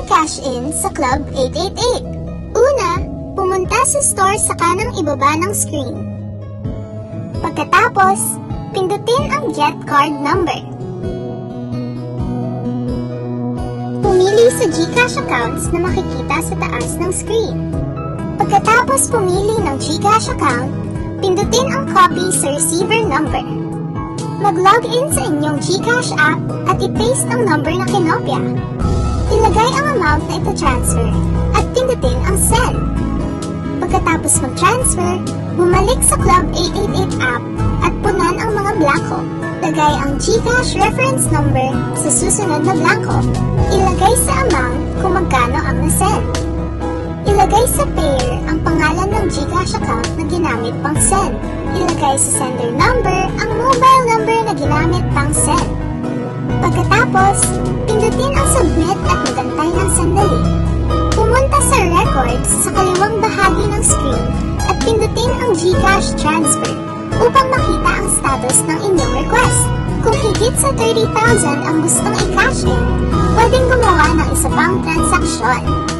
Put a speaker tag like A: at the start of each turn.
A: mag-cash in sa CLUB888. Una, pumunta sa store sa kanang ibaba ng screen. Pagkatapos, pindutin ang Get Card Number. Pumili sa GCash accounts na makikita sa taas ng screen. Pagkatapos pumili ng GCash account, pindutin ang Copy sa receiver number. Mag-login sa inyong GCash app at i-paste ang number na kinopya. Ilagay ang amount na ito-transfer at pindutin ang Send. Pagkatapos mag-transfer, bumalik sa CLUB888 app at punan ang mga blanko. Lagay ang GCash reference number sa susunod na blanko. Ilagay sa amount kung magkano ang na-send. Ilagay sa payer ang pangalan ng GCash account na ginamit pang send. Ilagay sa sender number ang mobile number na ginamit pang send. Pagkatapos, pindutin ang submit at magantay ng sandali. Pumunta sa records sa kaliwang bahagi ng screen at pindutin ang GCash transfer upang makita ang status ng inyong request. Kung higit sa 30,000 ang gustong i-cash in, pwedeng gumawa ng isa pang transaksyon.